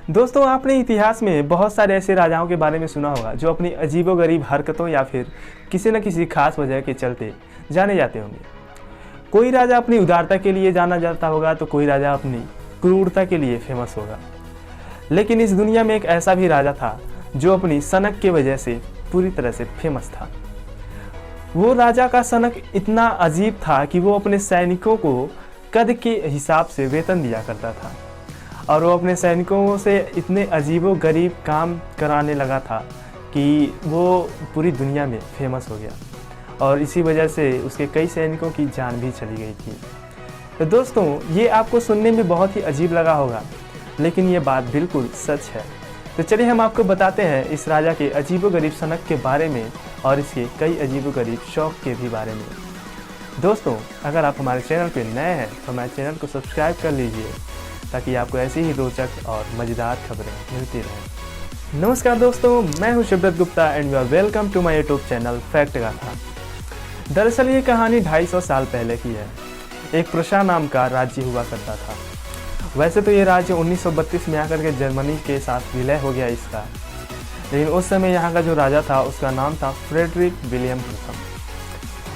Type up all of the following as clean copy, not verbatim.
दोस्तों, आपने इतिहास में बहुत सारे ऐसे राजाओं के बारे में सुना होगा जो अपनी अजीबोगरीब हरकतों या फिर किसी न किसी खास वजह के चलते जाने जाते होंगे। कोई राजा अपनी उदारता के लिए जाना जाता होगा तो कोई राजा अपनी क्रूरता के लिए फेमस होगा। लेकिन इस दुनिया में एक ऐसा भी राजा था जो अपनी सनक की वजह से पूरी तरह से फेमस था। वो राजा का सनक इतना अजीब था कि वो अपने सैनिकों को कद के हिसाब से वेतन दिया करता था और वो अपने सैनिकों से इतने अजीबो गरीब काम कराने लगा था कि वो पूरी दुनिया में फेमस हो गया और इसी वजह से उसके कई सैनिकों की जान भी चली गई थी। तो दोस्तों, ये आपको सुनने में बहुत ही अजीब लगा होगा, लेकिन ये बात बिल्कुल सच है। तो चलिए हम आपको बताते हैं इस राजा के अजीबोगरीब सनक के बारे में और इसके कई अजीबोगरीब शौक के भी बारे में। दोस्तों, अगर आप हमारे चैनल पर नए हैं तो हमारे चैनल को सब्सक्राइब कर लीजिए ताकि आपको ऐसी ही रोचक और मज़ेदार खबरें मिलती रहें। नमस्कार दोस्तों, मैं हूं Shivdutt Gupta and you are welcome to my YouTube channel fact Gatha. दरअसल ये कहानी 250 साल पहले की है। एक प्रशा नाम का राज्य हुआ करता था। वैसे तो ये राज्य 1932 में आकर के जर्मनी के साथ विलय हो गया इसका, लेकिन उस समय यहाँ का जो राजा था उसका नाम था फ्रेडरिक विलियम प्रथम।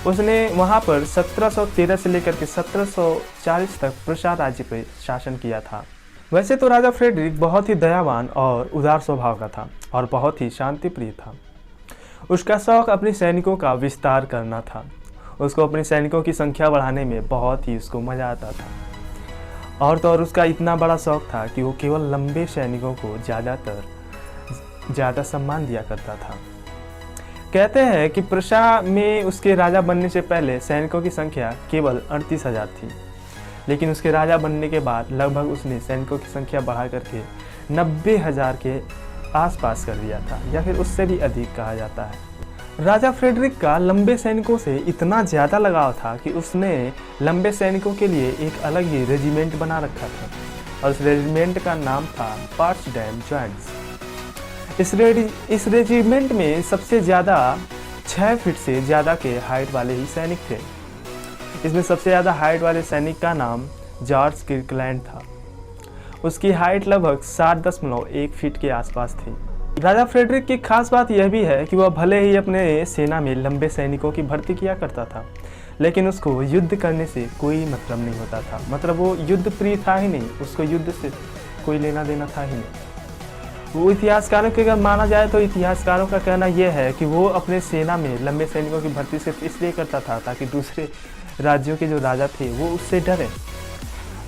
उसने वहाँ पर 1713 से लेकर के 1740 तक प्रशा राज्य पर शासन किया था। वैसे तो राजा फ्रेडरिक बहुत ही दयावान और उदार स्वभाव का था और बहुत ही शांतिप्रिय था। उसका शौक अपने सैनिकों का विस्तार करना था। उसको अपने सैनिकों की संख्या बढ़ाने में बहुत ही उसको मज़ा आता था। और तो और उसका इतना बड़ा शौक था कि वो केवल लंबे सैनिकों को ज़्यादा सम्मान दिया करता था। कहते हैं कि प्रशा में उसके राजा बनने से पहले सैनिकों की संख्या केवल 38,000 थी, लेकिन उसके राजा बनने के बाद लगभग उसने सैनिकों की संख्या बढ़ा करके 90,000 के आसपास कर दिया था, या फिर उससे भी अधिक कहा जाता है। राजा फ्रेडरिक का लंबे सैनिकों से इतना ज़्यादा लगाव था कि उसने लंबे सैनिकों के लिए एक अलग ही रेजिमेंट बना रखा था और उस रेजिमेंट का नाम था पोट्सडैम जॉइंट्स। इस रेजिमेंट में सबसे ज़्यादा 6 फीट से ज़्यादा के हाइट वाले ही सैनिक थे। इसमें सबसे ज़्यादा हाइट वाले सैनिक का नाम जॉर्ज किर्कलैंड था। उसकी हाइट लगभग 7.1 फीट के आसपास थी। राजा फ्रेडरिक की खास बात यह भी है कि वह भले ही अपने सेना में लंबे सैनिकों की भर्ती किया करता था, लेकिन उसको युद्ध करने से कोई मतलब नहीं होता था। मतलब वो युद्ध प्रिय था ही नहीं, उसको युद्ध से कोई लेना देना था ही नहीं। वो इतिहासकारों के अगर माना जाए तो इतिहासकारों का कहना यह है कि वो अपने सेना में लंबे सैनिकों की भर्ती सिर्फ इसलिए करता था ताकि दूसरे राज्यों के जो राजा थे वो उससे डरे।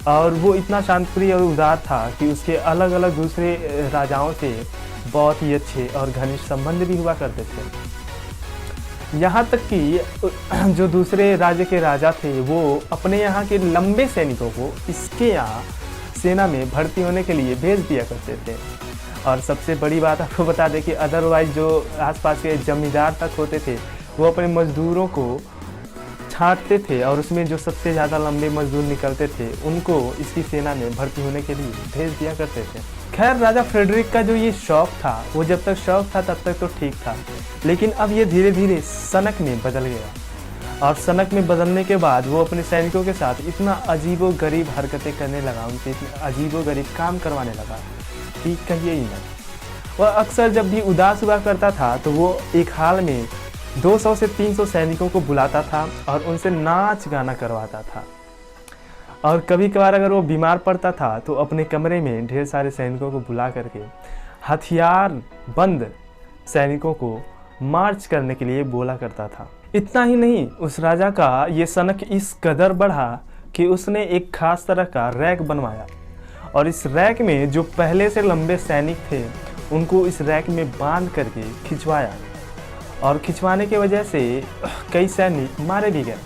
और वो इतना शांतप्रिय और उदार था कि उसके अलग अलग दूसरे राजाओं से बहुत ही अच्छे और घनिष्ठ संबंध भी हुआ करते थे। यहाँ तक कि जो दूसरे राज्य के राजा थे वो अपने यहाँ के लंबे सैनिकों को इसके यहाँ सेना में भर्ती होने के लिए भेज दिया करते थे। और सबसे बड़ी बात आपको बता दें कि अदरवाइज जो आसपास के जमींदार तक होते थे वो अपने मजदूरों को छांटते थे और उसमें जो सबसे ज़्यादा लंबे मजदूर निकलते थे उनको इसकी सेना में भर्ती होने के लिए भेज दिया करते थे। खैर, राजा फ्रेडरिक का जो ये शौक था वो जब तक शौक था तब तक तो ठीक था, लेकिन अब ये धीरे धीरे सनक में बदल गया। और सनक में बदलने के बाद वो अपने सैनिकों के साथ इतना अजीबो गरीब हरकतें करने लगा, उनसे इतने अजीबो गरीब काम करवाने लगा कि कहिए ही नहीं। वह अक्सर जब भी उदास हुआ करता था तो वो एक हाल में 200 से 300 सैनिकों को बुलाता था और उनसे नाच गाना करवाता था। और कभी कभार अगर वो बीमार पड़ता था तो अपने कमरे में ढेर सारे सैनिकों को बुला करके हथियार बंद सैनिकों को मार्च करने के लिए बोला करता था। इतना ही नहीं, उस राजा का ये सनक इस कदर बढ़ा कि उसने एक खास तरह का रैक बनवाया और इस रैक में जो पहले से लंबे सैनिक थे उनको इस रैक में बांध करके खिंचवाया और खिंचवाने की वजह से कई सैनिक मारे भी गए।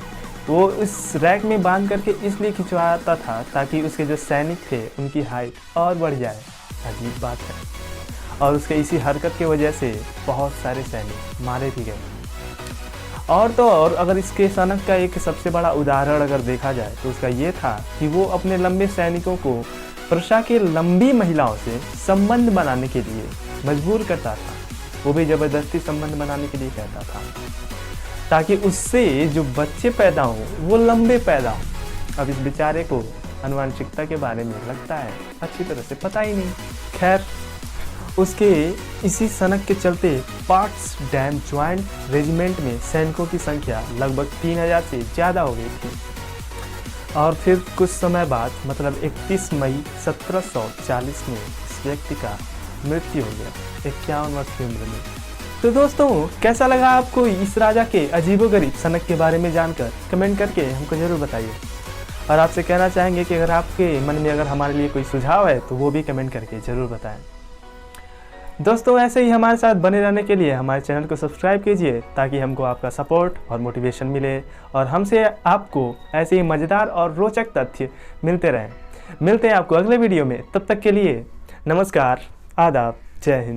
वो इस रैक में बांध करके इसलिए खिंचवाता था ताकि उसके जो सैनिक थे उनकी हाइट और बढ़ जाए। अजीब बात है। और उसके इसी हरकत की वजह से बहुत सारे सैनिक मारे भी गए। और तो और अगर इसके सनक का एक सबसे बड़ा उदाहरण अगर देखा जाए तो उसका ये था कि वो अपने लंबे सैनिकों को प्रशा के लंबी महिलाओं से संबंध बनाने के लिए मजबूर करता था। वो भी ज़बरदस्ती संबंध बनाने के लिए कहता था ताकि उससे जो बच्चे पैदा हों वो लंबे पैदा हों। अब इस बेचारे को आनुवंशिकता के बारे में लगता है अच्छी तरह से पता ही नहीं। खैर, उसके इसी सनक के चलते पार्ट्स डैम ज्वाइंट रेजिमेंट में सैनिकों की संख्या लगभग 3000 से ज़्यादा हो गई थी। और फिर कुछ समय बाद मतलब 31 मई 1740 में इस व्यक्ति का मृत्यु हो गया 51 वर्ष की उम्र में। तो दोस्तों, कैसा लगा आपको इस राजा के अजीबोगरीब सनक के बारे में जानकर? कमेंट करके हमको ज़रूर बताइए। और आपसे कहना चाहेंगे कि अगर आपके मन में अगर हमारे लिए कोई सुझाव है तो वो भी कमेंट करके ज़रूर बताएं। दोस्तों, ऐसे ही हमारे साथ बने रहने के लिए हमारे चैनल को सब्सक्राइब कीजिए ताकि हमको आपका सपोर्ट और मोटिवेशन मिले और हमसे आपको ऐसे ही मज़ेदार और रोचक तथ्य मिलते रहें। मिलते हैं आपको अगले वीडियो में, तब तक के लिए नमस्कार, आदाब, जय हिंद।